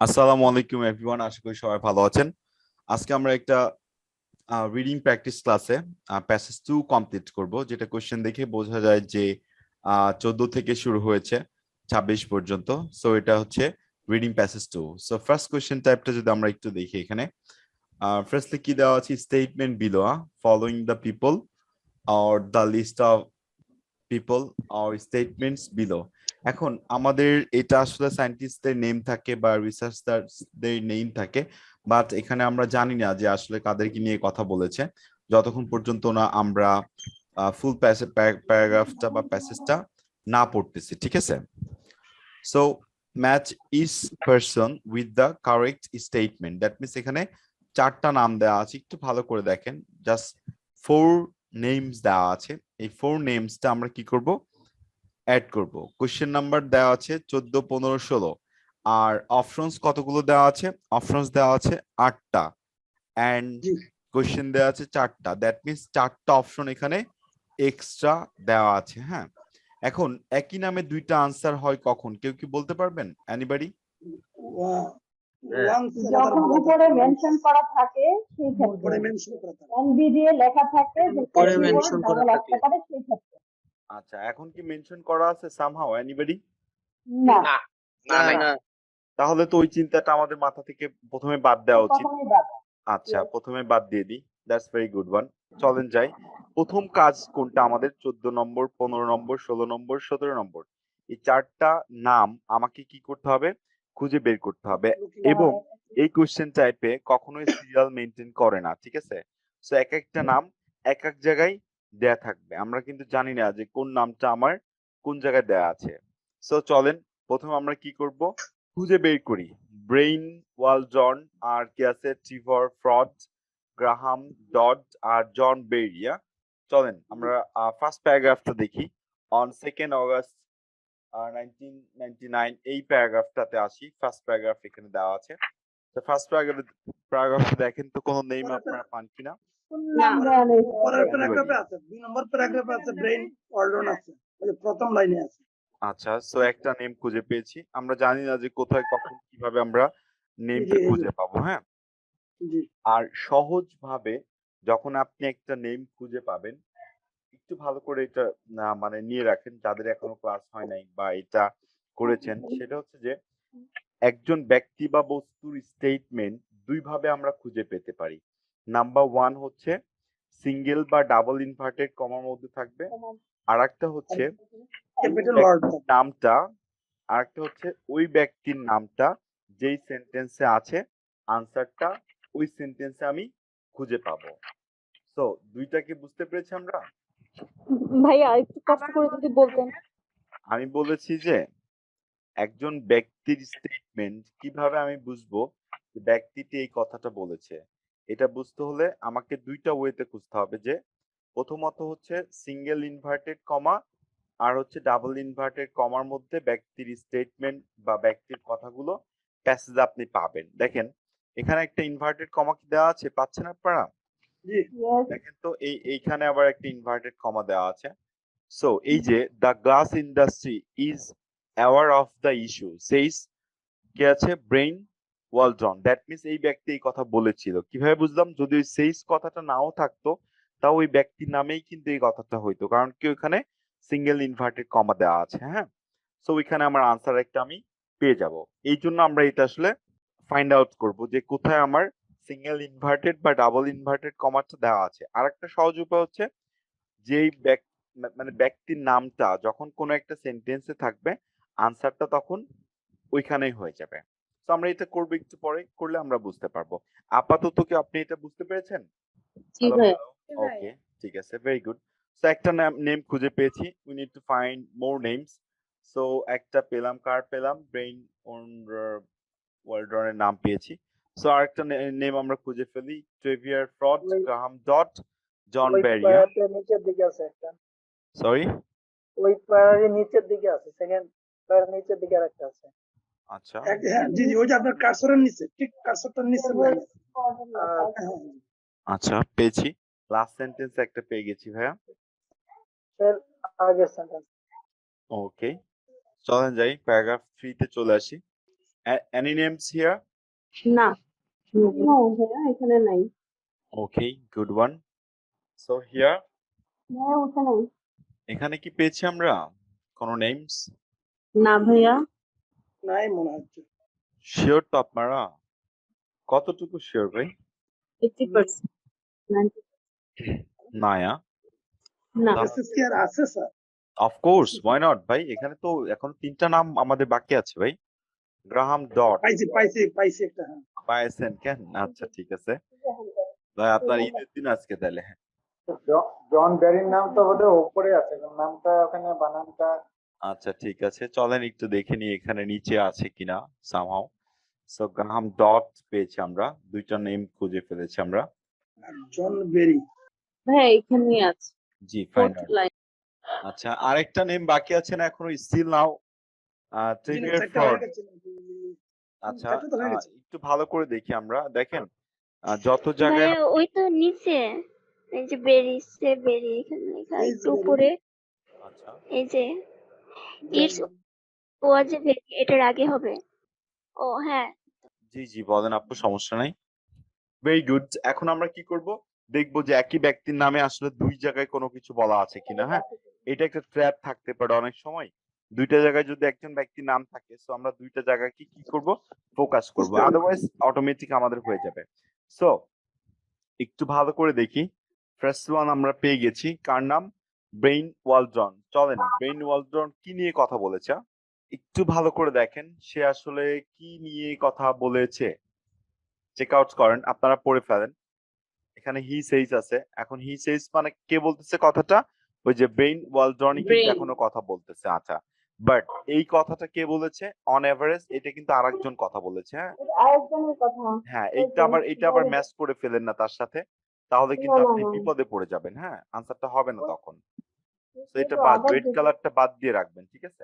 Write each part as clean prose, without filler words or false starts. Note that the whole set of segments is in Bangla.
আসসালামু আলাইকুম এভরিওয়ান, আশা করি সবাই ভালো আছেন। আজকে আমরা একটা রিডিং প্র্যাকটিস ক্লাসে প্যাসেজ 2 কমপ্লিট করব, যেটা কোশ্চেন দেখে বোঝা যায় যে 14 থেকে শুরু হয়েছে 26 পর্যন্ত। সো এটা হচ্ছে reading passage 2। So first question টাইপটা যদি আমরা একটু দেখি, এখানে ফার্স্টলি কি দেওয়া আছে, statement below following the people or the list of people or statements below. এখন আমাদের এটা আসলে সায়েন্টিস্টদের নেম থাকে বা রিসার্চারদের নেম থাকে, বাট এখানে আমরা জানি না যে আসলে কাদেরকে নিয়ে কথা বলেছে, যতক্ষণ পর্যন্ত না আমরা ফুল প্যারাগ্রাফটা বা প্যাসেজটা না পড়তেছি। ঠিক আছে? So match is person with the correct statement, that means এখানে চারটা নাম দেওয়া আছে, একটু ভালো করে দেখেন। জাস্ট ফোর নেমস দেওয়া আছে, এই ফোর নেমসটা আমরা কি করব, অ্যাড করব। কোশ্চেন নাম্বার দেওয়া আছে 14, 15, 16, আর অপশনস কতগুলো দেওয়া আছে? অপশনস দেওয়া আছে 8টা, এন্ড জি কোশ্চেন দেওয়া আছে 4টা, দ্যাট মিনস 4টা অপশন এখানে এক্সট্রা দেওয়া আছে। হ্যাঁ, এখন একই নামে দুইটা আনসার হয় কখন, কেউ কি বলতে পারবেন? এনিবডি? যখন উপরে মেনশন করা থাকে সেই ক্ষেত্রে, এনবি দিয়ে লেখা থাকে যে পরে কিওয়ার্ড মেনশন করা ডাবল থাকে। আসতে পারে সেই ক্ষেত্রে। আচ্ছা, এখন কি মেনশন করা আছে সামহাও? এনিবডি? না, না না না তাহলে তো ওই চিন্তাটা আমাদের মাথা থেকে প্রথমে বাদ দেওয়া উচিত। প্রথমেই বাদ। আচ্ছা, প্রথমে বাদ দিয়ে দিই, দ্যাটস ভেরি গুড ওয়ান। চলেন যাই, প্রথম কাজ কোনটা আমাদের? 14 নম্বর, 15 নম্বর, 16 নম্বর, 17 নম্বর, এই চারটা নাম আমাকে কি করতে হবে? খুঁজে বের করতে হবে। এবং এই কোশ্চেন টাইপে কখনোই সিরিয়াল মেনটেন করে না, ঠিক আছে? সো এক একটা নাম এক এক জায়গায় দেয়া থাকবে, আমরা কিন্তু জানি না যে কোন নামটা আমার কোন জায়গায় দেয়া আছে। সো চলেন প্রথমে আমরা কি করব, খুঁজে বের করি। ব্রেইন, ওয়ালজন, আর কি আছে, ট্রিভর, ফ্রড, গ্রাহাম, ডড, আর জন বেরিয়া। চলেন আমরা ফার্স্ট প্যারাগ্রাফটা দেখি। অন 2nd অগস্ট 1999, এই প্যারাগ্রাফটাতে আসি। ফার্স্ট প্যারাগ্রাফ এখানে দেওয়া আছে। তো ফার্স্ট প্যারাগ্রাফে দেখেন তো কোনো নেম আপনারা পান কিনা? কোন নাম দেওয়া নেই পরের স্যার? প্যারাগ্রাফে আছে, 2 নম্বর প্যারাগ্রাফে আছে ব্রেইন ওয়ার্ডন আছে, ওই যে প্রথম লাইনে আছে। আচ্ছা, সো একটা নেম খুঁজে পেয়েছি। আমরা জানি না যে কোথায় কখন কিভাবে আমরা জি নেমটা এই যে খুঁজে পাবো। হ্যাঁ, জি আর সহজভাবে যখন আপনি একটা নেম খুঁজে পাবেন, একটু ভালো করে এটা মানে নিয়ে রাখেন, যাদের এখনো ক্লাস হয় নাই বা এটা করেছেন, সেটা হচ্ছে যে একজন ব্যক্তি বা বস্তুর স্টেটমেন্ট দুই ভাবে আমরা খুঁজে পেতে পারি। নাম্বার ওয়ান হচ্ছে সিঙ্গেল বা ডাবল ইনভার্টেড কমার মধ্যে থাকবে, আর একটা হচ্ছে ক্যাপিটাল ব্যক্তির ওয়ার্ড নামটা, আর একটা হচ্ছে ওই ব্যক্তির নামটা যেই সেন্টেন্সে আছে, আনসারটা ওই সেন্টেন্সে আমি খুঁজে পাবো। তো দুইটা কি বুঝতে পেরেছি আমরা? ভাইয়া একটু কষ্ট করে যদি বলতেন। আমি বলেছি যে একজন ব্যক্তির স্টেটমেন্ট কিভাবে আমি বুঝবো যে ব্যক্তিটি এই কথাটা বলেছে, এটা বুঝতে হলে আমাকে দুইটা ওয়েতে খুঁজতে হবে। যে প্রথমত হচ্ছে সিঙ্গেল ইনভার্টেড কমা, আর হচ্ছে ডাবল ইনভার্টেড কমার মধ্যে ব্যক্তির স্টেটমেন্ট বা ব্যক্তির কথাগুলো প্যাসেজ আপনি পাবেন। দেখেন এখানে একটা ইনভার্টেড কমা কি দেওয়া আছে, পাচ্ছেন আপনারা? জি Yes, দেখেন তো এইখানে আবার একটা ইনভার্টেড কমা দেওয়া আছে। সো এই যে the glass industry is aware of the issue says, কে আছে? ব্রেইন ওয়ালটন। দ্যাট মিনস এই ব্যক্তি এই কথা বলেছিল। কিভাবে বুঝলাম? যদি ওই সেইস কথাটা নাও থাকতো, তাও ওই ব্যক্তির নামেই কিন্তু এই কথাটা হইতো, কারণ কি ওখানে সিঙ্গেল ইনভার্টেড কমা দেওয়া আছে। হ্যাঁ, সো ওইখানে আমার আনসার একটা আমি পেয়ে যাব। এই জন্য আমরা এটা আসলে ফাইন্ড আউট করব যে কোথায় আমার সিঙ্গেল ইনভার্টেড বা ডাবল ইনভার্টেড কমাটা দেওয়া আছে। আরেকটা সহজ উপায় হচ্ছে, যেই মানে ব্যক্তির নামটা যখন কোনো একটা সেন্টেন্সে থাকবে, আনসারটা তখন ওইখানেই হয়ে যাবে। তো আমরা এটা করবো, একটু পরে করলে আমরা বুঝতে পারবো। আপাতত কি আপনি এটা বুঝতে পেরেছেন? জি হ্যালো ভাইয়া। হ্যালো, ওকে, ঠিক আছে, ভেরি গুড। সো একটা নেম খুঁজে পেয়েছি, we need to find more names. So একটা পেলাম, কার পেলাম? ব্রেইন ওয়ার্ল্ডনের নাম পেয়েছি। সো আরেকটা নেম আমরা খুঁজে ফেলি, ট্রেভিয়ার, ফ্রড, ওই গ্রাহাম ডট, জন ওই ব্যারিয়া। প্যারাতে নিচের দিকে আছে একটা, সরি, ওই প্যারার নিচের দিকে আছে, সেকেন্ড প্যারার নিচের দিকে আরেকটা আছে। আচ্ছা, হ্যাঁ জি জি, ওই যে আপনার কার্সরের নিচে, ঠিক কার্সরটার নিচের লাইনে আছে। হ্যাঁ আচ্ছা, পেয়েছি। লাস্ট সেন্টেন্স একটা পেয়ে গেছি ভাইয়া। এর আগের সেন্টেন্স। ওকে, চলেন যাই প্যারাগ্রাফ 3 তে চলে আসি। Any names here? না নো ভাইয়া এখানে নাই। Okay, good one. So here, ভাইয়া ওঠে নাই। এখানে কি পেয়েছি আমরা কোনো নেমস? না ভাইয়া নাই মনে হচ্ছে। শিওর তো আপনারা? কতটুকু শিওর ভাই? 80% 90 নায়া না মেসেজ কি আর আছে স্যার? অফকোর্স ওয়াই নট ভাই, এখানে তো এখন 3টা নাম আমাদের বাকি আছে ভাই। গ্রাহাম ডট পাইছি একটা, হ্যাঁ। পাইছেন কেন? আচ্ছা ঠিক আছে ভাই, আপনার ঈদের দিন আজকে তাহলে। জন বেরির নাম তো বোধহয় উপরে আছে, নামটা ওখানে বানানটা। আচ্ছা ঠিক আছে, চলেন একটু দেখে নিই এখানে নিচে আছে কিনা সামহাও। সো গ্রাহাম ডট পেয়েছি আমরা, 2টা নেম খুঁজে ফেলেছি আমরা। আর জন বেরি। ভাইয়া এখানে আছে জি ফাইন। 4th লাইন আচ্ছা আরেকটা নেম বাকি আছে না এখনো? স্টিল নাও ট্রিভিয়ার ফ্রড। আচ্ছা চারটা তো হয়ে গেছে। একটু ভালো করে দেখি আমরা, দেখেন যত জায়গায় ভাইয়া ওই তো নিচে এই যে বেরিয়েছে বেরিয়ে এখানে লেখা এই যে একটু উপরে আচ্ছা এই যে ইটস ওয়াজ এ ভেরি এটার আগে হবে। ও হ্যাঁ জি জি বলেন আপু, সমস্যা নাই। ভেরি গুড, এখন আমরা কি করব, দেখবো যে একই ব্যক্তির নামে আসলে 2 জায়গায় কোনো কিছু বলা আছে কিনা। হ্যাঁ, এটা একটা ট্র্যাপ থাকতে পারে অনেক সময়। 2টা জায়গায় যদি একজন ব্যক্তির নাম থাকে, সো আমরা 2টা জায়গায় কি করব, ফোকাস করব, আদারওয়াইজ অটোমেটিক আমাদের হয়ে যাবে। সো একটু ভালো করে দেখি, ফার্স্ট ওয়ান আমরা পেয়ে গেছি, কার নাম? ব্রেইন ওয়ালডন। চলেন ব্রেইন ওয়ালডন কি নিয়ে কথা বলেছে একটু ভালো করে দেখেন, সে আসলে কি নিয়ে কথা বলেছে। চেক আউট করেন, আপনারা পড়ে ফেলেন। এখানে হি সেইজ আছে, এখন হি সেইজ মানে কে বলতেছে কথাটা? ওই যে ব্রেইন ওয়ালডনই কিন্তু Brain. এখনো কথা বলতেছে। আচ্ছা, বাট এই কথাটা কে বলেছে? অন এভারেজ এটা কিন্তু আরেকজন কথা বলেছে। হ্যাঁ এটা আরেকজনের কথা। হ্যাঁ, এটা আবার ম্যাচ করে ফেলেন না তার সাথে, তাহলে কিন্তু না, না, আপনি না। বিপদে পড়ে যাবেন। হ্যাঁ, আনসারটা হবে না তখন। তো এই এটা তো বাদ, আবার রেড কালারটা বাদ দিয়ে রাখবেন, ঠিক আছে?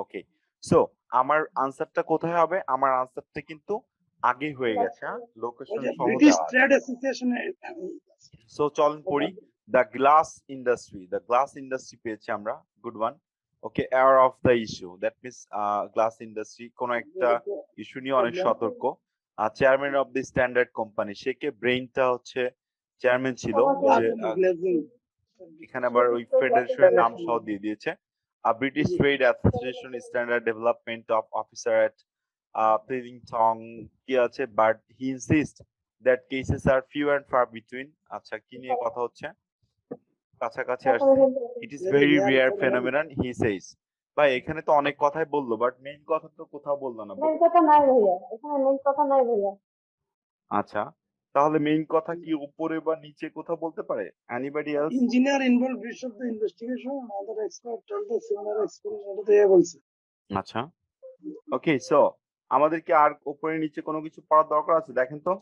ওকে, সো আমার আনসারটা কোথায় হবে? আমার আনসারটা কিন্তু আগে হয়ে গেছে। হ্যাঁ, ওই লোকেশন যে সহ ব্রিটিশ দেওয়া আছে। ট্রেড অ্যাসোসিয়েশনের। সো চলেন পড়ি। দ্য গ্লাস ইন্ডাস্ট্রি পেয়েছি আমরা, good one. Okay, aware of the issue, that means glass industry কোন একটা ইস্যু নিয়ে অনেক সতর্ক। Chairman of the standard company, সে কে? ব্রেইনটা হচ্ছে চেয়ারম্যান ছিল, যে এখানে আবার ওই ফেডারেশনের নাম সহ দিয়ে দিয়েছে। British trade association standard development of officer at Pleadington কি আছে, but he insist that cases are few and far between. আচ্ছা, কি নিয়ে কথা হচ্ছে? কাছাকাছি আসছে। It is very rare phenomenon he says. ভাই এখানে তো অনেক কথাই বললো, বাট মেইন কথা তো কোথাও বললো না। মেন কথা নাই ভাইয়া, এখানে মেন কথা নাই ভাইয়া। আচ্ছা, তাহলে মেইন কথা কি উপরে বা নিচে কোথাও বলতে পারে? Anybody else? Engineer involve reach of the investigation other expert tell the similar experience, এটা তো এ বলছে। আচ্ছা ওকে, সো আমাদের কি আর উপরে নিচে কোনো কিছু পড়ার দরকার আছে? দেখেন তো।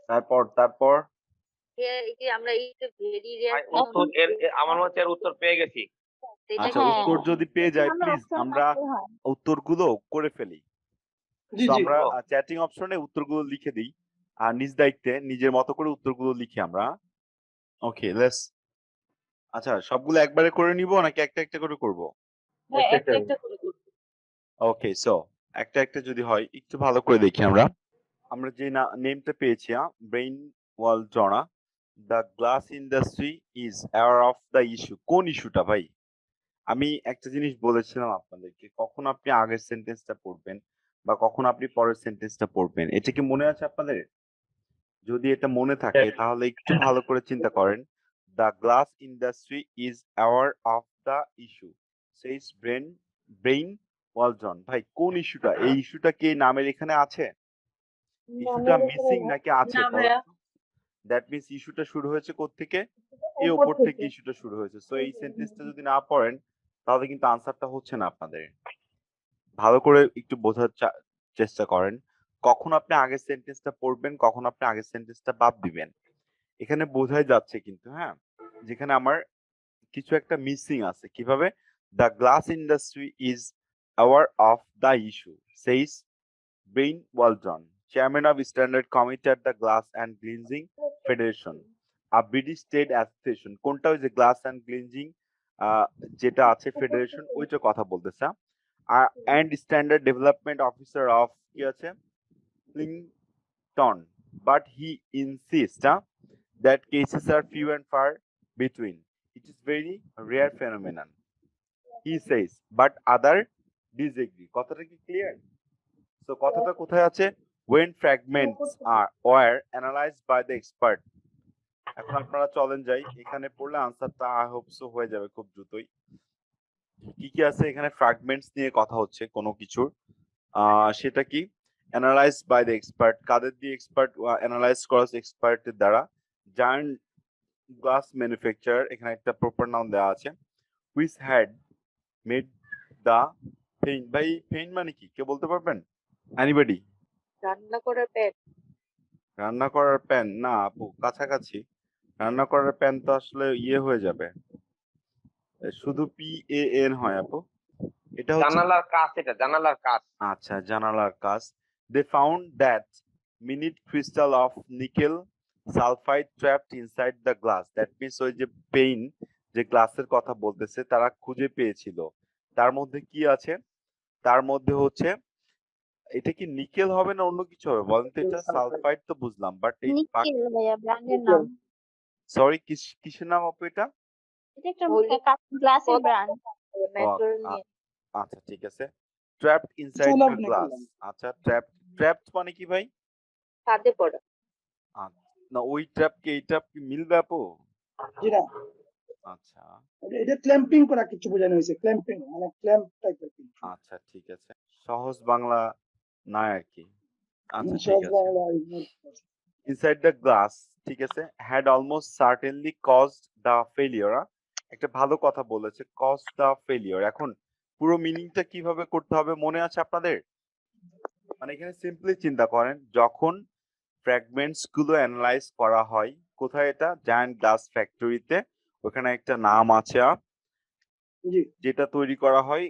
তারপর এই যে আমরা এই যে ভেরি ভাই, রেয়ার উত্তর আমার মতে এর উত্তর পেয়ে গেছি। আচ্ছা, হ্যাঁ উত্তর যদি পেয়ে যাই, প্লিজ option আমরা থাকতে হয়। উত্তরগুলো করে ফেলি। জি তো জি, আমরা চ্যাটিং অপশনে উত্তরগুলো লিখে দিই, আর নিজ দায়িত্বে নিজের মতো করে উত্তরগুলো লিখি আমরা। ওকে, লেটস। আচ্ছা, সবগুলো একবারে করে নিব নাকি একটা একটা করে করব? ভাই একটা একটা করে করতে ওকে, সো একটা একটা যদি হয়, একটু ভালো করে দেখি আমরা। আমরা যে নেমটা পেয়েছি, ব্রেইন ওয়াল জনা, the glass industry is aware of the issue. কোন ইস্যুটা ভাই? আমি একটা জিনিস বলেছিলাম আপনাদেরকে, কখন আপনি আগের সেন্টেন্সটা পড়বেন বা কখন আপনি পরের সেন্টেন্সটা পড়বেন, এটা কি মনে আছে আপনাদের? যদি এটা মনে থাকে তাহলে একটু ভালো করে চিন্তা করেন। The glass industry is aware of the issue says Brian Walton. ভাই কোন ইস্যুটা? এই ইস্যুটা কি নামের এখানে আছে? ইস্যুটা নামের উপরে মিসিং না, নাকি আছে? না বলেন ভাইয়া তো। দ্যাট মিন্স ইস্যুটা শুরু হয়েছে কোত্থেকে? এই উপর উপর থেকে থেকে। ইস্যুটা শুরু হয়েছে। সো এই সেন্টেন্সটা যদি না পড়েন তাহলে কিন্তু আনসারটা হচ্ছে না আপনাদের। ভালো করে একটু বোঝার চেষ্টা করেন, কখন আপনি আগের সেন্টেন্সটা পড়বেন, কখন আপনি আগের সেন্টেন্সটা বাদ দিবেন। এখানে বোঝাই যাচ্ছে কিন্তু, হ্যাঁ, যেখানে আমার কিছু একটা মিসিং আছে। কিভাবে? The glass industry is aware of the issue says Brian Walton, chairman of standard committee at the glass and glazing federation, British trade association. কোনটা? ওই যে গ্লাস অ্যান্ড গ্লিনজিং যেটা আছে ফেডারেশন, ওইটা কথা বলতেছে। and standard development officer of কি আছে Clinton, but he insists that cases are few and far between. It is very rare phenomenon, he says, but other disagree. কথাটা কি ক্লিয়ার? So কথাটা কোথায় আছে? When fragments were analyzed by the expert. এখন আপনারা চলেন যাই, এখানে পড়লে আনসারটা আই হোপ সো হয়ে যাবে খুব দ্রুতই। কি কি আছে এখানে? ফ্র্যাগমেন্টস নিয়ে কথা হচ্ছে কোনো কিছুর, সেটা কি অ্যানালাইজ বাই দ্য এক্সপার্ট, কাদের দিয়ে এক্সপার্ট অ্যানালাইজ করা এক্সপার্টের দ্বারা। জায়ান্ট গ্লাস ম্যানুফ্যাকচারার, এখানে একটা প্রপার নাম দেওয়া আছে, which had made the paint. ভাই পেইন্ট মানে কি কেউ বলতে পারবেন? এনিবডি? রান্না করার প্যান। রান্না করার প্যান না আপু, কাছাকাছি। রান্না করার প্যান তো আসলে ইয়ে হয়ে যাবে, শুধু PAN হয় আপু। এটা হচ্ছে জানালার কাজ, এটা জানালার কাজ। আচ্ছা, জানালার কাজ। They found that minute crystal of nickel sulfide trapped inside the glass. That means ওই যে পেইন যে গ্লাসের কথা বলতেছে তারা খুঁজে পেয়েছিল, তার মধ্যে কি আছে? তার মধ্যে হচ্ছে, এটা কি নিকেল হবে না অন্য কিছু হবে বলেন তো? এটা সালফাইড তো বুঝলাম, বাট এই নিখিল ভাইয়া ব্র্যান্ডের নাম। সরি কিসের নাম আপু এটা? এটা একটা গ্লাসের ব্র্যান্ড। মেট্রোর নিয়ে। আচ্ছা ঠিক আছে, trapped inside Cholo the apne glass. করলাম। আচ্ছা ট্র্যাপড মানে কি ভাই? ছাদে পড়া। না ওই ট্র্যাপ কি এই ট্র্যাপ কি মিলবে আপু? যেটা আচ্ছা এটা ক্ল্যাম্পিং করা কিছু বোঝানো হয়েছে, ক্ল্যাম্পিং মানে ক্ল্যাম্প টাইপের কিছু। আচ্ছা ঠিক আছে, সহজ বাংলা না আর কি। আচ্ছা ঠিক সহজ আছে, বাংলা ইনসাইড দ্য গ্লাস, ঠিক আছে, had almost certainly caused the failure. একটা ভালো কথা বলেছে, কজ দ্য ফেলিওর। এখন পুরো মিনিংটা কিভাবে করতে হবে মনে আছে আপনাদের? মানে এখানে সিম্পলি চিন্তা করেন, যখন ফ্র্যাগমেন্টস গুলো অ্যানালাইজ করা হয়, কোথায়? এটা জায়ান্ট গ্লাস ফ্যাক্টরিতে। ওখানে একটা নাম আছে, জি যেটা তৈরি করা হয়,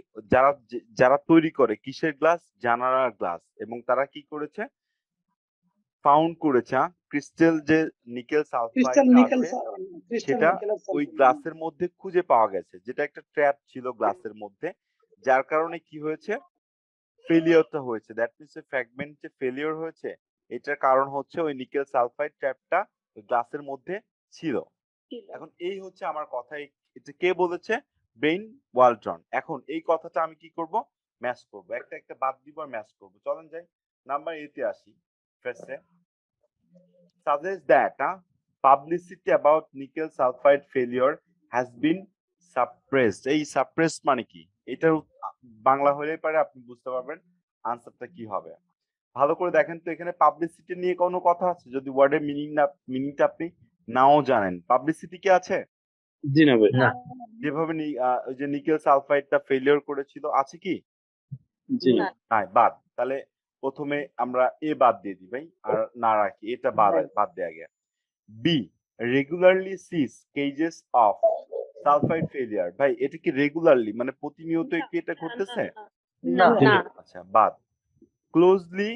যারা তৈরি করে কিসের গ্লাস? জানালার গ্লাস। এবং তারা কি করেছে? ফাউন্ড করেছে ক্রিস্টাল যে নিকেল সালফাইড ক্রিস্টাল নিকেল আছে ক্রিস্টাল সেটা নিকেল ওই গ্লাসের মধ্যে খুঁজে পাওয়া গেছে, যেটা একটা ট্র্যাপ ছিল গ্লাসের মধ্যে, যার কারণে কি হয়েছে? ফেলিওরটা হয়েছে। দ্যাট মিনস ফ্র্যাগমেন্ট যে ফেলিওর হয়েছে, এটার কারণ হচ্ছে ওই নিকেল সালফাইড ট্র্যাপটা ওই গ্লাসের মধ্যে ছিল। এখন এই হচ্ছে আমার কথা, এটা কে বলেছে? বেইন ওয়ালটন। এখন এই কথাটা আমি কি করব? ম্যাচ করব, একটা একটা বাদ দিব আর ম্যাচ করব। চলেন যাই নাম্বার 8 তে আসি। ফার্স্টে suggests that publicity about nickel sulfide failure has been suppressed. এই suppressed মানে কি? এটার বাংলা হলেই পারে আপনি বুঝতে পারবেন আনসারটা কি হবে। ভালো করে দেখেন তো, এখানে পাবলিসিটি নিয়ে কোনো কথা আছে? যদি ওয়ার্ডের মিনিংটা আপনি নাও জানেন, পাবলিসিটি কি আছে? জি না ভাই, যেভাবে ওই যে নিকেল সালফাইডটা ফেলিওর করেছিল, আছে কি? জি না। নাই, বাদ। তাহলে প্রথমে আমরা এ বাদ দিয়ে দিই ভাই, আর না রাখি, এটা বাদ দেয়া গেছে। Be regularly sees cases of sulphide failure. ভাই এটা কি রেগুলারলি মানে প্রতিনিয়ত কি এটা ঘটতেছে? না না। আচ্ছা বাদ। ক্লোজলি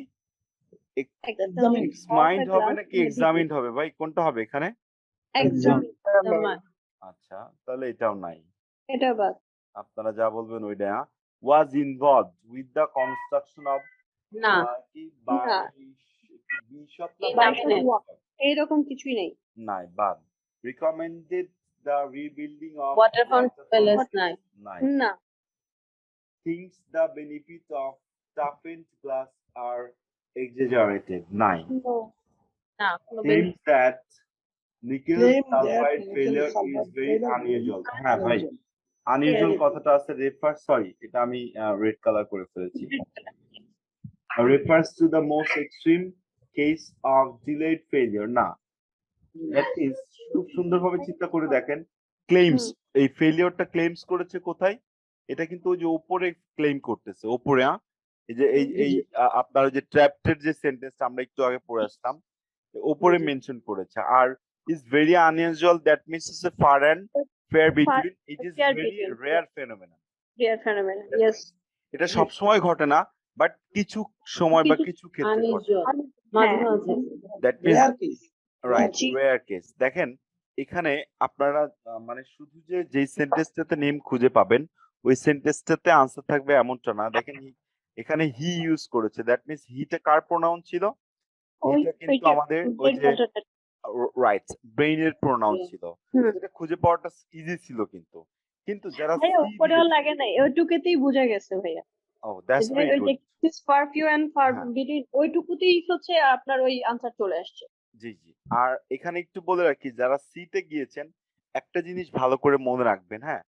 এক্সামিন এক্সামাইন্ড হবে নাকি এক্সামিনড হবে ভাই? কোনটা হবে এখানে? এক্সামিন। আচ্ছা তাহলে এটাও নাই, এটা বাদ। আপনারা যা বলবেন ওইটা। Was involved with the construction of না। কি না। এইরকম কিছুই নেই। নাই, বাদ। Recommended the rebuilding of waterfront palace নাই। নাই। না। Thinks the benefits of toughened glass are exaggerated. 9. না কোনো Claims that nickel Claim that sulfide nickel failure sulfide is very failure unusual. is হ্যাঁ ভাই, unusual. unusual কথাটা আছে রেফার, সরি এটা আমি রেড কালার করে ফেলেছি, refers to the most extreme case of delayed failure. না, that is খুব সুন্দরভাবে চিন্তা করে দেখেন, ক্লেইমস, এই ফেলিওরটা ক্লেইমস করেছে কোথায়? এটা কিন্তু ওই যে উপরে ক্লেইম করতেছে, উপরে। এই যে এই আপনার যে ট্র্যাপটের যে সেন্টেন্সটা আমরা একটু আগে পড়ে আসলাম, উপরে মেনশন করেছে। আর is very unusual, that means is a far and fair between, it is very rare phenomenon. Rare phenomenon, yes. এটা সব সময় ঘটে না, বাট কিছু সময় বা কিছু ক্ষেত্রে ঘটে। আনইউজুয়াল, মাঝে মাঝে। That means Rare case. Right, rare case. দেখেন এখানে আপনারা মানে শুধু যেই সেন্টেন্সটাতে নেম খুঁজে পাবেন ওই সেন্টেন্সটাতে আনসার থাকবে এমনটা না। দেখেন এখানে হি ইউজ করেছে, দ্যাট মিন্স হিটা কার প্রোনাউন ছিল? হিটা কিন্তু আমাদের ওই যে রাইট ব্রেইনের প্রোনাউন ছিল। এটা খুঁজে পাওয়াটা ইজি ছিল কিন্তু কিন্তু যারা ভাইয়া সি উপরেও লাগে নাই, ওইটুকুতেই বোঝা গেছে ভাইয়া। ও দ্যাটস ভেরি ওই যে গুড। ফারফিউ এন্ড হ্যাঁ ফারবিডিন ওইটুকুতেই হচ্ছে আপনার ওই আনসার চলে আসছে। জি জি। আর এখানে একটু বলে রাখি, যারা সিতে গিয়েছেন একটা জিনিস ভালো করে মনে রাখবেন, হ্যাঁ,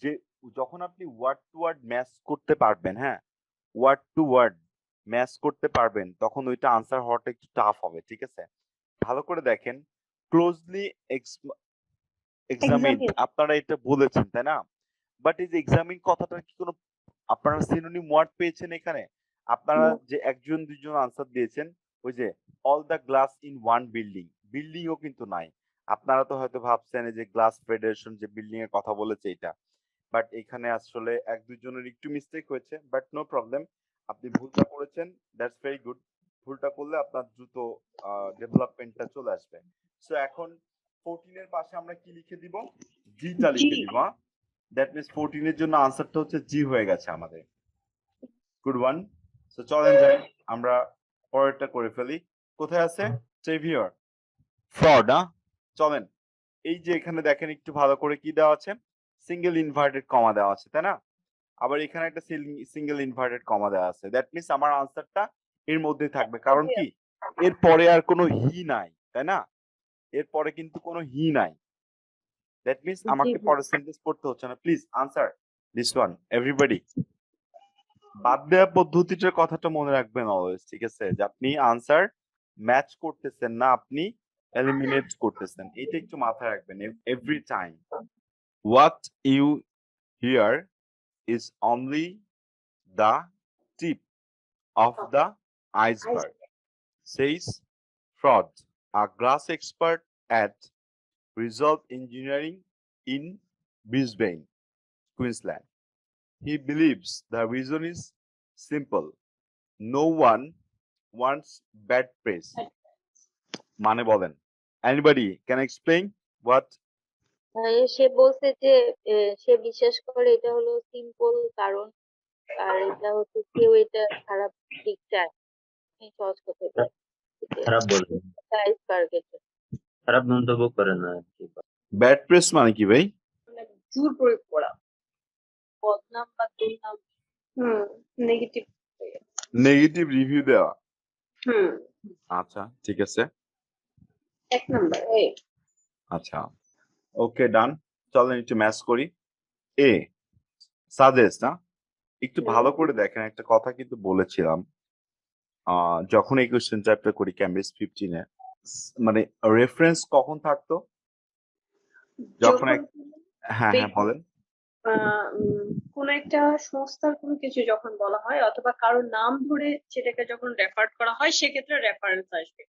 যে যখন আপনি ওয়ার্ড টু ওয়ার্ড ম্যাচ করতে পারবেন, হ্যাঁ, ওয়ার্ড টু ওয়ার্ড ম্যাচ করতে পারবেন, তখন ওইটা আনসার হওয়াটা একটু টাফ হবে, ঠিক আছে? ভালো করে দেখেন, ক্লোজলি এক্সামিন, আপনারা এটা বলেছেন তাই না? বাট এই যে এক্সামিন কথাটার কি কোনো আপনারা সিনোনিম ওয়ার্ড পেয়েছেন এখানে? আপনারা যে একজন দুইজন আনসার দিয়েছেন, ওই যে all the glass in one building, বিল্ডিংও কিন্তু নাই। আপনারা তো হয়তো ভাবছেন এই যে গ্লাস ফেডারেশন যে বিল্ডিং এর কথা বলেছে এটা, বাট এখানে আসলে এক দুইজনের একটু মিস্টেক হয়েছে, বাট নো প্রবলেম। আপনি ভুলটা করেছেন, দ্যাটস ভেরি গুড। ভুলটা করলে আপনার দ্রুত ডেভেলপমেন্টটা চলে আসবে। সো এখন 14 এর পাশে আমরা কি লিখে দিব? জিটা লিখে দিব। দ্যাট মিন্স 14 এর জন্য আনসারটা হচ্ছে জি হয়ে গেছে আমাদের। Good one. সো চলেন যাই আমরা পরেরটা করে ফেলি। কোথায় আছে? ট্রিভিয়ার ফ্রড। চলেন, এই যে এখানে দেখেন একটু ভালো করে কি দেওয়া আছে, সিঙ্গেল ইনভার্টেড কমা দেওয়া আছে তাই না? আবার এখানে একটা সিঙ্গেল ইনভার্টেড কমা দেওয়া আছে, দ্যাট মিন্স আমার আনসারটা এর মধ্যে থাকবে। কারণ কি, এর পরে আর কোনো হি নাই তাই না? এর পরে কিন্তু কোনো হি নাই, দ্যাট মিন্স আমাকে পরের সেন্টেন্স পড়তে হচ্ছে না। Please answer this one everybody. বাদ দেওয়া পদ্ধতিটার কথাটা মনে রাখবেন অলওয়েজ, ঠিক আছে? যে আপনি আনসার ম্যাচ করতেছেন না, আপনি এলিমিনেট করতেছেন, এটা একটু মাথায় রাখবেন every time. What you hear is only the tip of the iceberg, says Fraud, a glass expert at Resolve Engineering in Brisbane, Queensland. He believes the reason is simple. No one wants bad press. মানে বলেন, anybody can explain what? সে বলছে যে সে বিশ্বাস করে এটা হলো সিম্পল কারণ, আর এটা হচ্ছে কেউ এটা খারাপ দিক চায় সহজ কথায় বলে। খারাপ বলবে, আইসবার্গের খারাপ মন্তব্য করে না আর কি। ব্যাড প্রেস মানে কি ভাই? মানে জোর প্রয়োগ করা, বদনাম বা দুর্নাম, নেগেটিভ। নেগেটিভ রিভিউ দেওয়া। হুম, আচ্ছা ঠিক আছে, এক নাম্বার এই। আচ্ছা ওকে ডান। চলেন একটু ম্যাচ করি। এ সাজেস্ট, না একটু ভালো করে দেখেন, একটা কথা কিন্তু বলেছিলাম যখন এই কোশ্চেন চ্যাপ্টার করি ক্যামব্রিজ 15 এ, মানে রেফারেন্স কখন থাকতো? যখন হ্যাঁ হ্যাঁ বলেন। কোন একটা সংস্থার কোনো কিছু যখন বলা হয় অথবা কারোর নাম ধরে সেটাকে যখন রেফার করা হয় সেক্ষেত্রে রেফারেন্স আসবে।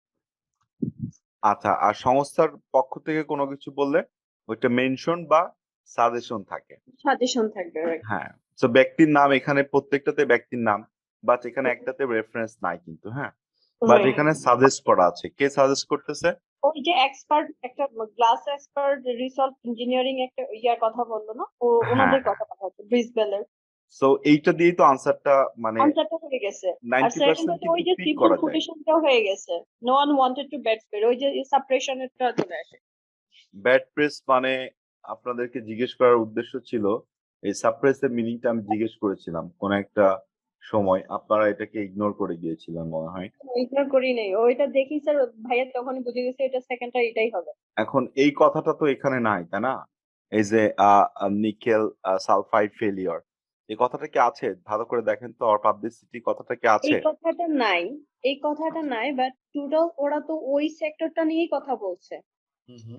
আচ্ছা, আর সংস্থার পক্ষ থেকে কোনো কিছু বললে ওইটা মেনশন বা সাজেশন থাকে, সাজেশন থাকবে। হ্যাঁ। তো ব্যক্তির নাম এখানে প্রত্যেকটাতে ব্যক্তির নাম, বাট এখানে একটাতে রেফারেন্স নাই কিন্তু, হ্যাঁ, বাট এখানে সাজেস্ট করা আছে। কে সাজেস্ট করতেছে? ওই যে এক্সপার্ট, একটা গ্লাস এক্সপার্ট রিসলভ ইঞ্জিনিয়ারিং একটা ইয়ার কথা বললো না, ও ওনাদের কথা হচ্ছে ব্রিসবেলের। সো এইটা দিয়েই তো আনসারটা মানে আনসারটা হয়ে গেছে। আর 90% সেকেন্ডলি ওই যে কিন্তু পিক ট্রিপল করা যায়। কোটেশনটাও হয়ে গেছে, no one wanted to bat spade, ওই যে সাপ্রেশনেরটা চলে আসে। ব্যাড প্রেস মানে আপনাদেরকে জিজ্ঞেস করার উদ্দেশ্য ছিল, এই সাপ্রেসের মিনিংটা আমি জিজ্ঞেস করেছিলাম কোন একটা সময়, আপনারা এটাকে ইগনোর করে গিয়েছিলেন মনে হয়। ইগনোর করি নাই, ওইটা দেখি স্যার ভাইয়া তখনই বুঝে গেছে এটা সেকেন্ডটা এটাই হবে। এখন এই কথাটা তো এখানে নাই তাই না? এই যে নিকেল সালফাইড ফেলিওর, এই কথাটা কি আছে? ভালো করে দেখেন তো, অর পাবলিসিটি কথাটা কি আছে? এই কথাটা নাই, এই কথাটা নাই, বাট টোটাল ওরা তো ওই সেক্টরটা নিয়েই কথা বলছে।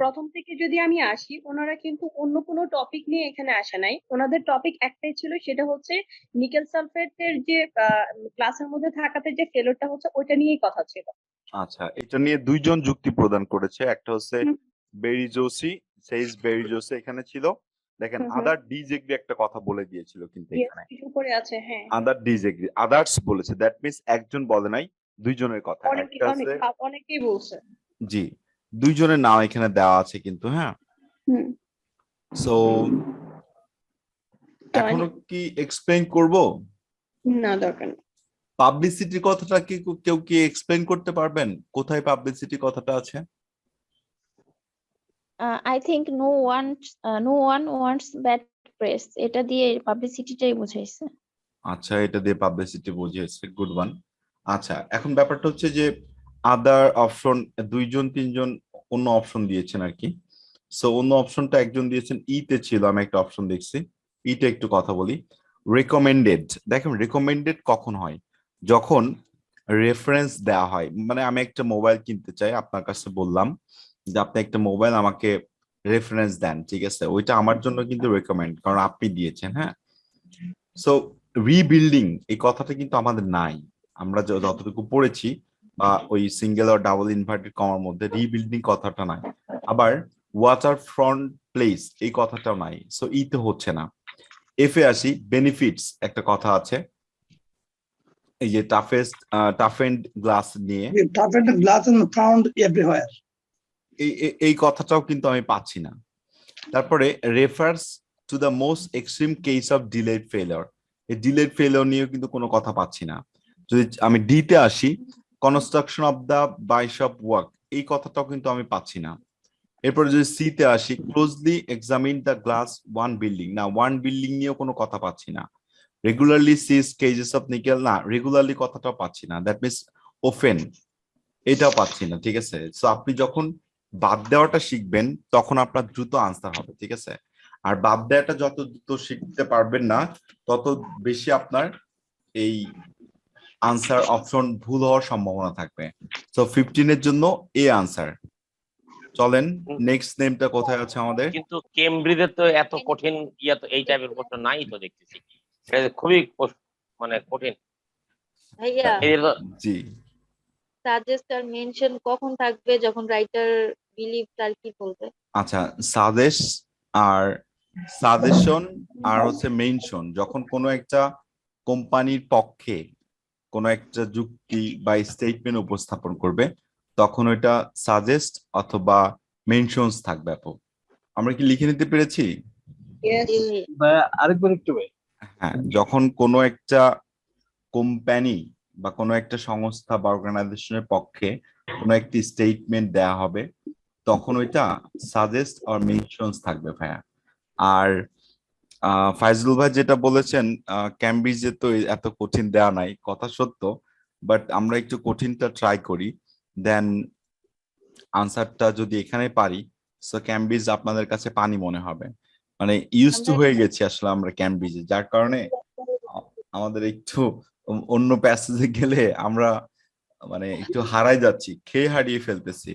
প্রথম থেকে যদি আমি আসি, ওনারা কিন্তু অন্য কোনো টপিক নিয়ে এখানে আসে নাই, ওনাদের টপিক একটাই ছিল, সেটা হচ্ছে নিকেল সালফেটের যে ক্লাসের মধ্যে থাকাতে যে ফেলোরটা হচ্ছে ওইটা নিয়েই কথা ছিল। আচ্ছা, এটা নিয়ে দুইজন যুক্তি প্রদান করেছে, একটা হচ্ছে বেরিজোসি, সেইস বেরিজোসি এখানে ছিল। দেখেন আদার ডিজেগ্রি একটা কথা বলে দিয়েছিল কিন্তু এখানে উপরে আছে, হ্যাঁ আদার ডিজেগ্রি, আদার্স বলেছে, দ্যাট মিন্স একজন বলে নাই, দুইজনের কথা। একটা আছে অনেকেই বলছে, জি, দুইজনের নাম এখানে দেওয়া আছে কিন্তু, হ্যাঁ। সো এখনো কি এক্সপ্লেইন করব? না, দরকার নেই। পাবলিসিটির কথাটা কি কেউ কি এক্সপ্লেইন করতে পারবেন? কোথায় পাবলিসিটি কথাটা আছে? I think no one wants bad press. এটা দিয়ে পাবলিসিটিটাই বোঝাইছে। আচ্ছা, এটা দিয়ে পাবলিসিটি বুঝিয়েছে, গুড ওয়ান। আচ্ছা, এখন ব্যাপারটা হচ্ছে যে আদার অপশন, দুইজন তিনজন অন্য অপশন দিয়েছেন আর কি। সো অন্য অপশনটা একজন দিয়েছেন তে ছিল, আমি একটা অপশন দেখছি তে একটু কথা বলি। রেকমেন্ডেড, দেখেন রেকমেন্ডেড কখন হয়? যখন রেফারেন্স দেওয়া হয়, মানে আমি একটা মোবাইল কিনতে চাই, আপনার কাছে বললাম যে আপনি একটা মোবাইল আমাকে রেফারেন্স দেন, ঠিক আছে, ওইটা আমার জন্য কিন্তু রেকমেন্ড, কারণ আপনি দিয়েছেন। হ্যাঁ, সো রিবিল্ডিং এই কথাটা কিন্তু আমাদের নাই, আমরা যতটুকু পড়েছি বা ওই সিঙ্গেল আর ডাবল ইনভার্টেড কমার মধ্যে রিবিল্ডিং কথাটা নাই। আবার ওয়াটার ফ্রন্ট প্লেস এই কথাটাও নাই, সো ইতে হচ্ছে না। এফে আসি, বেনিফিটস একটা কথা আছে, এই যে টাফ এন্ড গ্লাস নিয়ে, Tough and glass and found everywhere. এই কথাটাও কিন্তু আমি পাচ্ছি না। তারপরে refers to the most extreme case of delayed failure, এই ডিলেড ফেলিওর নিয়েও কিন্তু কোনো কথা পাচ্ছি না। যদি আমি ডিতে আসি, কনস্ট্রাকশন অফ দ্য বাইশপ ওয়ার্ক, এই কথাটাও কিন্তু আমি পাচ্ছি না। এরপরে যদি সিতে আসি, closely examine the glass one building, না ওয়ান বিল্ডিং নিয়েও কোনো কথা পাচ্ছি না। Regularly sees cases of nickel, না রেগুলারলি কথাটাও পাচ্ছি না। দ্যাট মিনস ওফেন, এটাও পাচ্ছি না, ঠিক আছে। সো আপনি যখন বাদ দেওয়াটা শিখবেন তখন আপনার দ্রুত আনসার হবে, ঠিক আছে। আর বাদ দেওয়াটা যত দ্রুত শিখতে পারবেন না, তত বেশি আপনার এই আনসার অপশন ভুল হওয়ার সম্ভাবনা থাকবে। সো 15 এর জন্য এ আনসার। চলেন নেক্সট নেমটা কোথায় আছে আমাদের? কিন্তু কেমব্রিজের তো এত কঠিন ইয়া তো এই টাইপের প্রশ্ন নাই তো দেখতেছি, এটা খুবই মানে কঠিন। ভাইয়া, জি, সাজেস্ট আর মেনশন কখন থাকবে? যখন রাইটার বিলিভ তার কি বলবে? আচ্ছা, সাজেশন আর হচ্ছে মেনশন, যখন কোনো একটা কোম্পানির পক্ষে কোনো একটা যুক্তি বা স্টেটমেন্ট উপস্থাপন করবে, তখন ওইটা সাজেস্ট অথবা মেনশনস থাকবে। আপু, আমরা কি লিখে নিতে পেরেছি? Yes. আরেকবার একটু ভাই। হ্যাঁ, যখন কোনো একটা কোম্পানি বা কোনো একটা সংস্থা বা অর্গানাইজেশনের পক্ষে কোনো একটি স্টেটমেন্ট দেয়া হবে, তখন ওইটা সাজেস্ট আর মেনশনস থাকবে ভাইয়া। আর ফাইজুল ভাই যেটা বলেছেন, ক্যামব্রিজে তো এত কঠিন দেয়া নাই, কথা সত্য, বাট আমরা একটু কঠিনটা ট্রাই করি, দেন আনসারটা যদি এখানে পারি, সো ক্যামব্রিজ আপনাদের কাছে পানি মনে হবে। মানে ইউজ টু হয়ে গেছি আসলে আমরা ক্যামব্রিজে, যার কারণে আমাদের একটু অন্য প্যাসেজে গেলে আমরা মানে একটু হারাই যাচ্ছি, খেয়ে হারিয়ে ফেলতেছি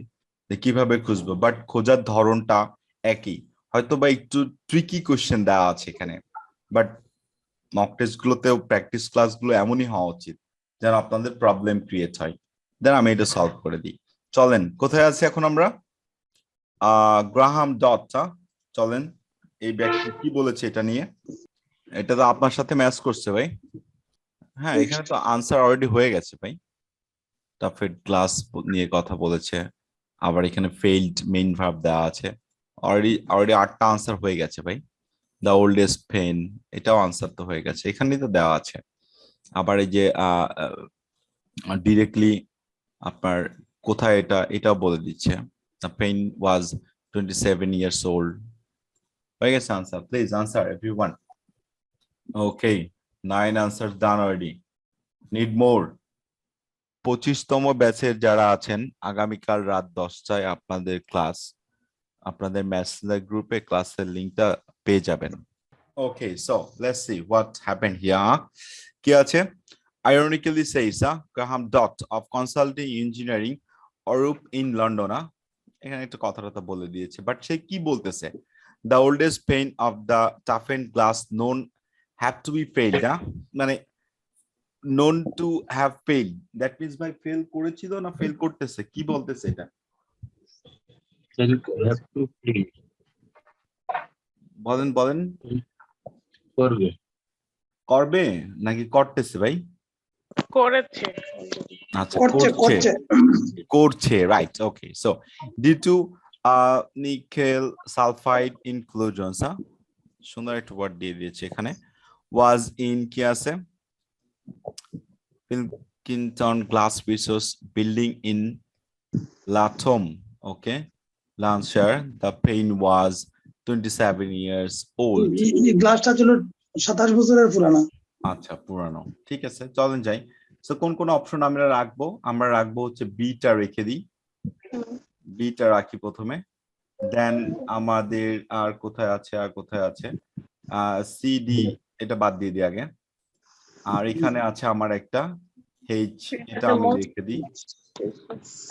যে কিভাবে খুঁজবো, বাট খোঁজার ধরনটা একই। হয়তো বা একটু ট্রিকি কোশ্চেন দেওয়া আছে এখানে, বাট মক টেস্ট গুলোতেও প্র্যাকটিস ক্লাস গুলো এমনই হওয়া উচিত যেন আপনাদের প্রবলেম ক্রিয়েট হয়, দেন আমি এটা সলভ করে দিই। চলেন, কোথায় আছি এখন আমরা? গ্রাহাম ডট, চলেন এই ব্যক্তি কি বলেছে এটা নিয়ে। এটা তো আপনার সাথে ম্যাচ করছে ভাই। হ্যাঁ, এখানে তো আনসার অলরেডি হয়ে গেছে ভাই। টাফেড গ্লাস নিয়ে কথা বলেছে, আবার এখানে ফেইল্ড মেইন ভার্ব দেওয়া আছে, অলরেডি 8টা আনসার হয়ে গেছে ভাই। দ্য ওল্ডেস্ট পেন, এটাও আনসার তো হয়ে গেছে, এখানেই তো দেওয়া আছে। আবার এই যে ডিরেক্টলি আপনার কোথায় এটাও বলে দিচ্ছে, the pane was 27 years old, হয়ে গেছে answer. Please answer everyone. Okay, 9 answers done already, need more। 25তম ব্যাচের যারা আছেন, আগামীকাল রাত 10টায় আপনাদের ক্লাস, আপনাদের মেসেঞ্জার গ্রুপে ক্লাসের লিংকটা পেয়ে যাবেন। Okay, so let's see what happened here. কি আছে? Ironically says Graham Dot of Consulting Engineering Orup in London, এখানে একটা কথাটা বলে দিয়েছে, বাট সে কি বলতেছে? The oldest pane of the toughened glass known have to be failed, মানে known to have failed, that means by fail করেছিল না ফেল করতেছে, কি বলতেছে এটা? বলেন করবে নাকি করতেছে ভাই? করেছে। আচ্ছা, করছে right. Okay, so due to nickel sulphide inclusions, সুন্দর একটা ওয়ার্ড দিয়ে দিয়েছে এখানে। was in কি আছে Pilkington Glass Resource Building in Latham, okay, Lancashire. The pain was 27 years old. এই গ্লাসটা ছিল 27 বছরের পুরানা। আচ্ছা, পুরানো। ঠিক আছে, চলেন যাই। সো কোন কোন অপশন আমরা রাখবো? আমরা রাখবো হচ্ছে বিটা রেখে দিই, বিটা রাখি প্রথমে, দেন আমাদের আর কোথায় আছে সিডি, এটা বাদ দিয়ে দিই আগে। আর এখানে আছে আমার একটা এইচ, এটা আমি রেখে দিই।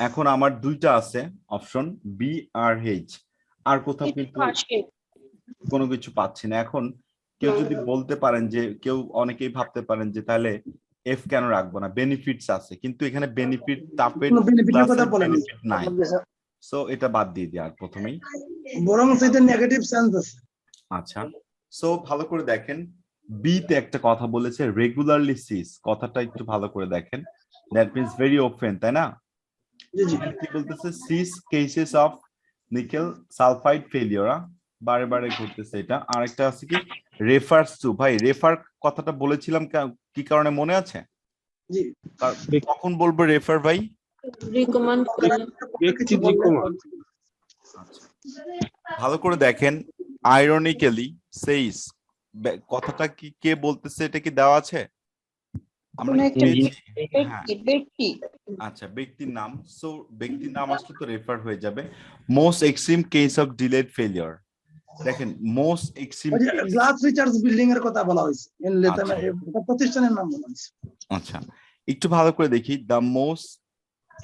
এখন আমার দুইটা আছে অপশন, বি আর এইচ, আর কোথাও কিন্তু কোনো কিছু পাচ্ছি না। এখন কেউ যদি বলতে পারেন যে, কেউ অনেকেই ভাবতে পারেন যে তাহলে এফ কেন রাখবো না, বেনিফিটস আছে, কিন্তু এখানে বেনিফিট টাপের বেনিফিট নাই, সো এটা বাদ দিয়ে দিই আর প্রথমেই, বরং সেটা নেগেটিভ সেন্স আছে। আচ্ছা, সো ভালো করে দেখেন, বি তে একটা কথা বলেছে রেগুলারলি সিস, কথাটা একটু ভালো করে দেখেন, দ্যাট মিন্স ভেরি ওপেন, তাই না? কি বলতেছে? Sees cases of nickel sulphide failure, বারে বারে ঘটতেছে এটা। আর একটা আছে কি রেফারস টু, ভাই রেফার কথাটা বলেছিলাম কি কারণে মনে আছে? জি, কখন বলবো রেফার ভাই? রিকমেন্ড ভালো করে দেখেন, আইরনিক্যালি সেইস, কথাটা কি কে বলতেছে, এটা কি দেওয়া আছে? আমরা আচ্ছা, ব্যক্তির নাম, সো ব্যক্তির নাম আসলে তো রেফার হয়ে যাবে। Most extreme case of delayed failure, দেখেন most extreme glass recharge building এর কথা বলা হয়েছে, এটা প্রতিষ্ঠানের নাম বলা হয়েছে। আচ্ছা, একটু ভালো করে দেখি, দ্য মোস্ট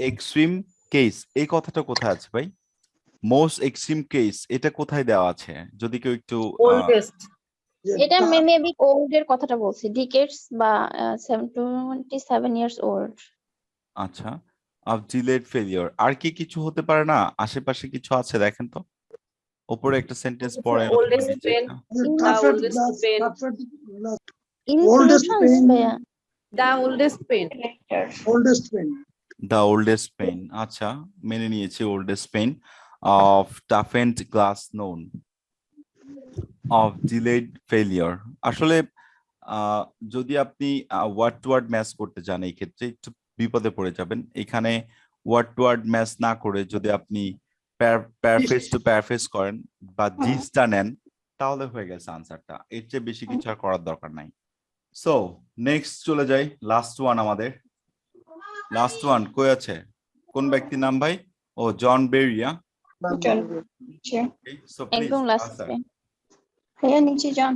এক্সট্রিম কেস, এই কথাটা কোথায় আছে ভাই? মোস্ট এক্সট্রিম কেস এটা কোথায় দেওয়া আছে? যদি কেউ একটু এটা মেবি ওল্ড এর কথাটা বলছি, ডিকেডস বা 27 ইয়ার্স ওল্ড। আচ্ছা, অফ ডিলেড ফেলিওর, আর কি কিছু হতে পারে না? আশেপাশে কিছু আছে দেখেন তো, উপরে একটা সেন্টেন্স পড়ে, দ্য ওল্ডেস্ট পেন, আচ্ছা মেনে নিয়েছি, oldest pane of toughened glass known of delayed failure. আসলে যদি আপনি ওয়ার্ড টু ওয়ার্ড ম্যাচ করতে যান, এই ক্ষেত্রে একটু বিপদে পড়ে যাবেন। এখানে ওয়ার্ড টু ওয়ার্ড ম্যাচ না করে যদি আপনি প্যারাফ্রেজ টু প্যারাফ্রেজ করেন বা জিসটা নেন, তাহলে হয়ে গেছে আনসারটা, এর চেয়ে বেশি কিছু আর করার দরকার নাই। সো নেক্সট চলে যাই, লাস্ট ওয়ান আমাদের, লাস্ট ওয়ান কই আছে? কোন ব্যক্তির নাম ভাই? ও জন বেরিয়া, একদম লাস্ট ভাইয়া, নিচে যান।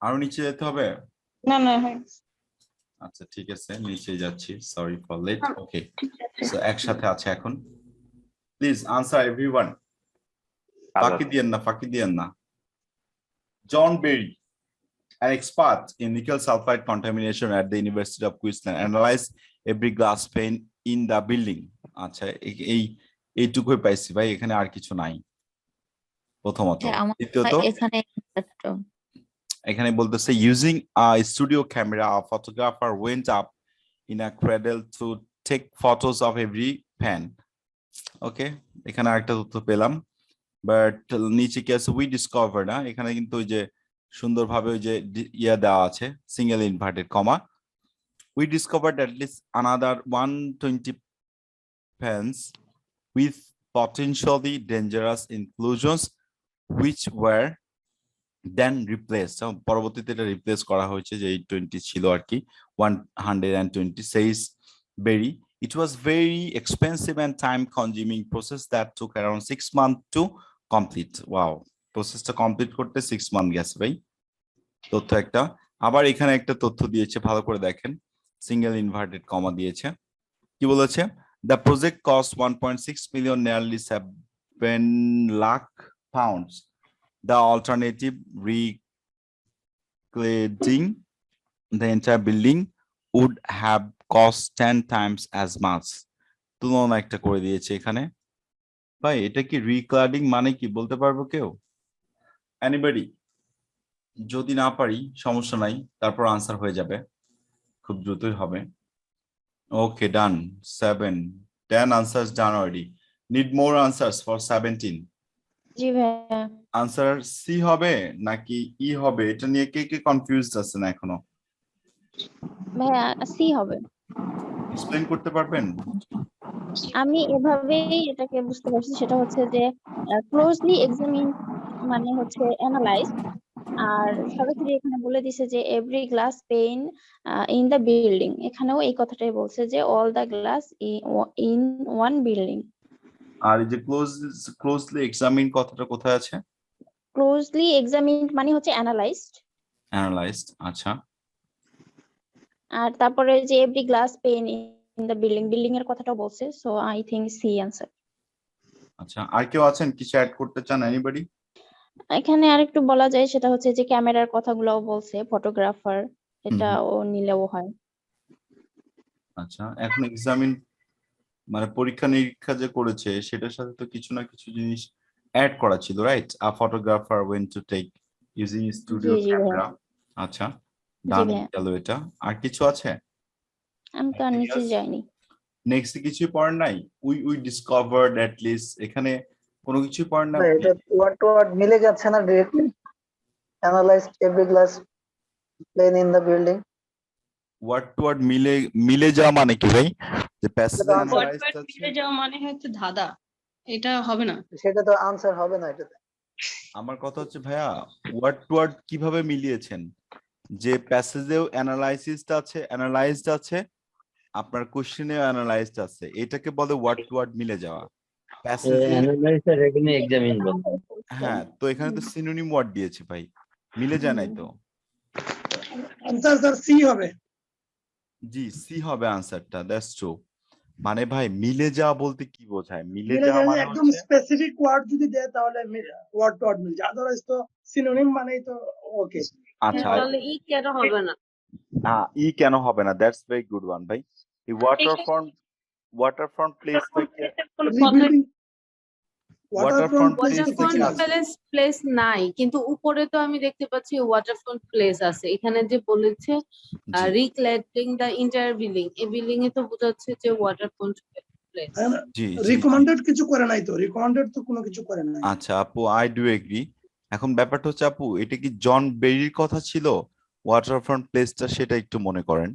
আরো নিচে যেতে হবে? না আচ্ছা ঠিক আছে, নিচে যাচ্ছি, sorry for late. Okay, so একসাথে আছে এখন, প্লিজ আনসার এভরিওয়ান, ফাঁকি দিয়েন না। জন বেরি, an expert in nickel sulfide contamination at the University of Queensland, analyzed every glass pane in the building. আচ্ছা, এইটুকুই পাইছি ভাই, এখানে আর কিছু নাই প্রথমত। দ্বিতীয়ত এখানে বলতেছে using a studio camera, a photographer went up in a cradle to take photos of every pan. ওকে, এখানে আরেকটা তথ্য পেলাম, বাট নিচে কি আছে? we discovered, না এখানে কিন্তু ওই যে সুন্দরভাবে ওই যে ইয়া দেওয়া আছে, single inverted comma, we discovered at least another 120 pans with potentially dangerous inclusions which were then replaced. পরবর্তীতে এটা রিপ্লেস করা হয়েছে, যে 20 ছিল আর কি, 120, says Berry. It was very expensive and time consuming process that took around 6 months to complete. Wow, প্রসেসটা কমপ্লিট করতে 6 মান্থ গেছে ভাই। তথ্য একটা, আবার এখানে একটা তথ্য দিয়েছে, ভালো করে দেখেন, সিঙ্গেল ইনভার্টেড কমা দিয়েছে, কি বলেছে? The project cost 1.6 million, nearly 7 lakh pounds. The alternative, recladding the entire building, would have cost 10 times as much. তুলনা একটা করে দিয়েছে এখানে ভাই, এটা কি রিক্লাডিং মানে কি বলতে পারবো কেউ? এনিবডি? যদি না পারি সমস্যা নাই, তারপর আনসার হয়ে যাবে, খুব দ্রুতই হবে। ওকে, ডান, 10 answers done already. Need more answers for 17. জি ভাইয়া। আনসার সি হবে নাকি ই হবে, এটা নিয়ে কে কে কনফিউজড আছেন এখনো? ভাইয়া সি হবে। এক্সপ্লেইন করতে পারবেন? আমি এভাবেই এটাকে বুঝতে পারছি, সেটা হচ্ছে যে ক্লোজলি এক্সামিন মানে হচ্ছে অ্যানালাইজ, আর সরাসরি এখানে বলে দিছে যে every glass pane in the building, এখানেও এই কথাটাই বলছে যে all the glass in one building. আর এই যে ক্লোজলি এক্সামিন কথাটা কোথায় আছে? ক্লোজলি এক্সামিন মানে হচ্ছে অ্যানালাইজড, অ্যানালাইজড, আচ্ছা। আর তারপরে যে every glass pane in the building, building এর কথাটা বলছে, so I think C answer. আচ্ছা, আর কেউ আছেন কিছু অ্যাড করতে চান? এনিবডি? এখানে আরেকটু বলা যায়, সেটা হচ্ছে যে ক্যামেরার কথাগুলোও বলছে, ফটোগ্রাফার, এটাও নিলেও হয়। আচ্ছা, এখন এক্সামিন মানে পরীক্ষা নিরীক্ষা যে করেছে সেটার সাথে তো কিছু না কিছু জিনিস অ্যাড করা ছিল, right? A photographer went to take using G studio জি ভাইয়া। ক্যামেরা। আচ্ছা, জি ডান ভাইয়া, গেল এটা। আর কিছু আছে? আমি তো আর নিচে যাইনি। নেক্সট কিছুই পড়েন নাই? উই ডিসকভার্ড অ্যাট লিস্ট, এখানে কোনো কিছুই পড়েন না? এটা ওয়ার্ড টু ওয়ার্ড মিলে যাচ্ছে না directly. Analysed every glass plane in the building. Word to word মিলে মিলে যাওয়া মানে কি ভাই? যে প্যাসেজ এটা answer। অ্যানালাইজড আছে। মিলে যাওয়া মানে হচ্ছে ধাঁধা, এটা হবে না। সেটা তো আনসার হবে না এটাতে। আমার কথা হচ্ছে ভাইয়া, ওয়ার্ড টু ওয়ার্ড কিভাবে মিলিয়েছেন? যে প্যাসেজেও অ্যানালাইসিসটা আছে, অ্যানালাইজড আছে, আপনার কোশ্চেনেও অ্যানালাইজড আছে, এটাকে বলে ওয়ার্ড টু ওয়ার্ড মিলে যাওয়া। প্যাসেজে অ্যানালাইজ আর এখানে এক্সামিন বলে। হ্যাঁ, তো এখানে তো সিনোনিম ওয়ার্ড দিয়েছে ভাই, মিলে যায় নাই তো। আনসার স্যার সি হবে। জি, সি হবে আনসারটা, দ্যাটস ট্রু। মানে ভাই মিলে যাওয়া বলতে কি বোঝায়? মিলে মিলে যাওয়া যায় মানে একদম হচ্ছে স্পেসিফিক ওয়ার্ড যদি দেয় তাহলে ওয়ার্ড টু ওয়ার্ড মিলে যায়, আদারওয়াইজ তো সিনোনিম মানেই তো ওকে। আচ্ছা, তাহলে ই কেন হবে না? ই কেন হবে না? দ্যাটস ভেরি গুড ওয়ান ভাই। এই ওয়াটারফ্রন্ট প্লেস থেকে রিবিল্ডিং ওয়াটারফ্রন্ট প্লেস থেকে ওয়াটারফ্রন্ট প্লেস নাই, কিন্তু উপরে তো আমি দেখতে পাচ্ছি ওয়াটারফ্রন্ট প্লেস আছে। এখানে যে বলেছে জি রিক্লেটিং দ্য এন্টায়ার বিল্ডিং, এই বিল্ডিং এ তো বোঝাচ্ছে যে ওয়াটারফ্রন্ট প্লেস। জি জি। রিকমেন্ডেড কিছু করে নাই তো, রিকমেন্ডেড তো কোনো কিছু করে নাই। আচ্ছা আপু, আই ডু এগ্রি। এখন ব্যাপারটা হচ্ছে আপু, এটা কি জন বেরির কথা ছিল ওয়াটারফ্রন্ট প্লেসটা, সেটা একটু মনে করেন।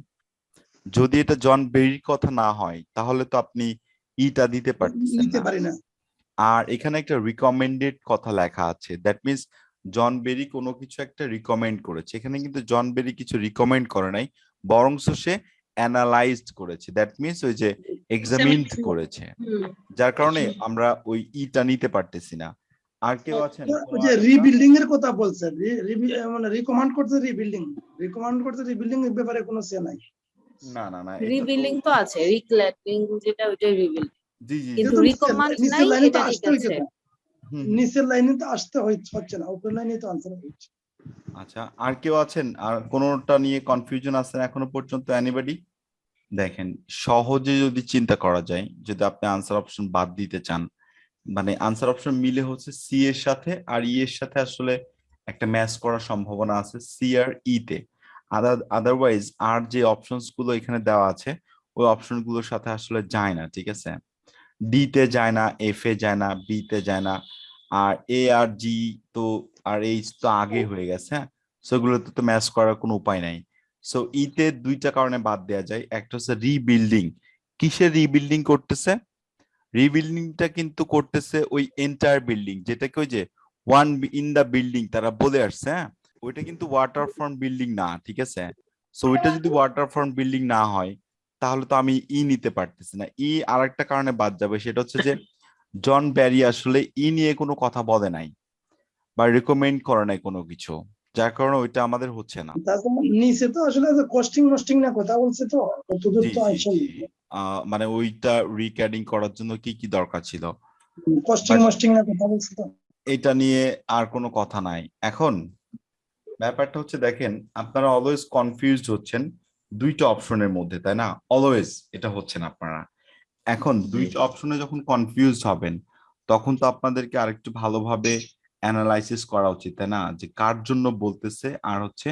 যদি এটা জন বেরির কথা না হয় তাহলে তো আপনি ইটা দিতে পারতেছেন নিতে না। পারি না। আর এখানে একটা রিকমেন্ডেড কথা লেখা আছে, দ্যাট মিনস জন বেরি কোনো কিছু একটা রিকমেন্ড করেছে। এখানে কিন্তু জন বেরি কিছু রিকমেন্ড করে নাই, বরংস সে অ্যানালাইজড করেছে, দ্যাট মিনস ওই যে এক্সামিনড করেছে, যার কারণে আমরা ওই ইটা নিতে পারতেছি না। আর কেউ আছেন? ওই যে রিবিল্ডিং এর কথা বলছেন, মানে রিকমেন্ড করতে রিবিল্ডিং এর ব্যাপারে কোনো সে নাই। না না না, রিবিল্ডিং তো আছে, রিক্লেটিং যেটা ওইটাই রিবিল্ডিং, জি জি কিন্তু রিকমেন্ড নাই, নিচের লাইনে তো এটা ঠিক আসতে হইছে আছে। তো, নিচের লাইনে তো আসতে হচ্ছে না, উপরের লাইনে তো আনসার হচ্ছে। আচ্ছা, আর কেউ আছেন আর কোনোটা নিয়ে কনফিউশন আছেন এখনো পর্যন্ত? এনিবডি? দেখেন, সহজে যদি চিন্তা করা যায়, যদি আপনি আনসার অপশন বাদ দিতে চান, মানে আনসার অপশন মিলে হচ্ছে সি এর সাথে, আর ই এর সাথে আসলে একটা ম্যাচ করার সম্ভাবনা আছে সি আর ই তে। আদারওয়াইজ আর যে অপশনস গুলো এখানে দেওয়া আছে ওই অপশন গুলোর সাথে আসলে যায় না, ঠিক আছে? ডি তে যায় না, এফ এ যায় না, বি তে যায় না, আর এ আর জি তো আর এইচ তো আগে হয়ে গেছে, হ্যাঁ, সেগুলোতে তো ম্যাচ করার কোনো উপায় নাই। সো ইতে দুইটা কারণে বাদ দেওয়া যায়, একটা হচ্ছে রিবিল্ডিং। কিসের রিবিল্ডিং করতেছে? রিবিল্ডিংটা কিন্তু করতেছে ওই এন্টায়ার বিল্ডিং, যেটাকে ওই যে ওয়ান ইন দা বিল্ডিং তারা বলে আসছে, হ্যাঁ, ওইটা কিন্তু ওয়াটারফ্রন্ট বিল্ডিং না, ঠিক আছে? সো ওইটা যদি ওয়াটারফ্রন্ট বিল্ডিং না হয় তাহলে তো আমি ই নিতে পারতেছি না। ই আর একটা কারণে বাদ যাবে, সেটা হচ্ছে যে জন ব্যারি আসলে ই নিয়ে কোনো কথা বলে নাই বা রিকমেন্ড করে নাই কোনো কিছু, যার কারণে ওইটা আমাদের হচ্ছে না। তারপর নিচে তো আসলে কস্টিং না কথা বলছে তো, অতদূর জি তো জি আসলে জি। মানে ওইটা রিক্যাডিং করার জন্য কি কি দরকার ছিল, কস্টিং না কথা বলছে তো। এটা নিয়ে আর কোনো কথা নাই। এখন ব্যাপারটা হচ্ছে দেখেন, আপনারা অলওয়েজ কনফিউজড হচ্ছেন দুইটা অপশনের মধ্যে, তাই না? অলওয়েজ এটা হচ্ছেন আপনারা। এখন দুইটা অপশনে যখন কনফিউজড হবেন তখন তো আপনাদেরকে আরেকটু ভালোভাবে অ্যানালাইসিস করা উচিত, তাই না? যে কার জন্য বলতেছে আর হচ্ছে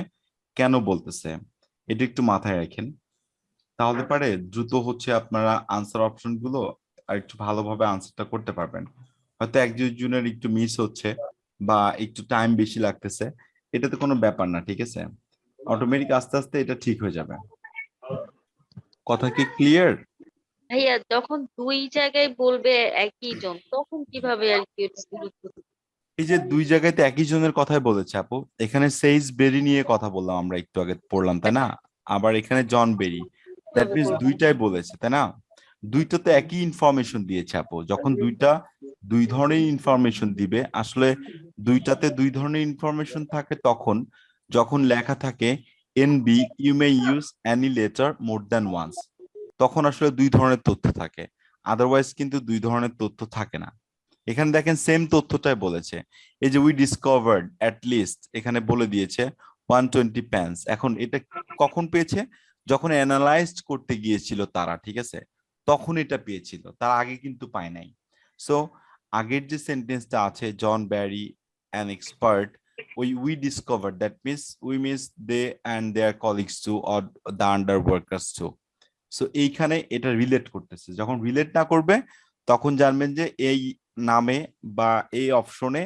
কেন বলতেছে, এটা একটু মাথায় রাখেন। তাহলে পারে দ্রুত হচ্ছে আপনারা আনসার অপশন গুলো আর একটু ভালোভাবে আনসারটা করতে পারবেন। হয়তো একজনের একটু মিস হচ্ছে বা একটু টাইম বেশি লাগতেছে, এটা তো কোনো ব্যাপার না, ঠিক আছে? অটোমেটিক আস্তে আস্তে এটা ঠিক হয়ে যাবে। কথা কি ক্লিয়ার? ভাইয়া যখন দুই জায়গায় বলবে একই জন তখন কিভাবে আর কি এটা গুরুত্ব দিবে? এই যে দুই জায়গায় তো একই জনের কথাই বলেছে আপু, এখানে সেইজ বেরি নিয়ে কথা বললাম, আমরা একটু আগে পড়লাম তাই না? আবার এখানে জন বেরি, দ্যাট কিভাবে মিনস বলবে? দুইটাই বলেছে তাই না? দুইটা তো একই ইনফরমেশন দিয়েছে আপু। যখন দুইটা দুই ধরনের ইনফরমেশন দিবে, আসলে দুইটাতে দুই ধরনের ইনফরমেশন থাকে তখন যখন লেখা থাকে NB you may use any letter more than once, তখন আসলে দুই ধরনের তথ্য থাকে, আদারওয়াইজ কিন্তু দুই ধরনের তথ্য থাকে না। এখানে দেখেন সেম তথ্যটাই বলেছে, এই যে উই ডিসকভার্ড অ্যাট লিস্ট, এখানে বলে দিয়েছে 120 পেন্স। এখন এটা কখন পেয়েছে? যখন অ্যানালাইজড করতে গিয়েছিল তারা, ঠিক আছে, তখন এটা পেয়েছিল, তার আগে কিন্তু পায় নাই। সো আগের যে সেন্টেন্সটা আছে, জন ব্যারি অ্যান এক্সপার্ট, ওই we discover, that means we means they and their colleagues too or the under workers too. So এইখানে এটা রিলেট করতেছে, যখন রিলেট না করবে তখন জানবেন যে এই নামে বা এই অপশনে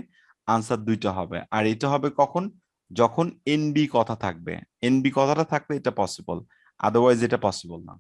আনসার দুইটা হবে। আর এটা হবে কখন? যখন এনবি কথা থাকবে, এনবি কথাটা থাকলে এটা পসিবল, আদারওয়াইজ এটা পসিবল না।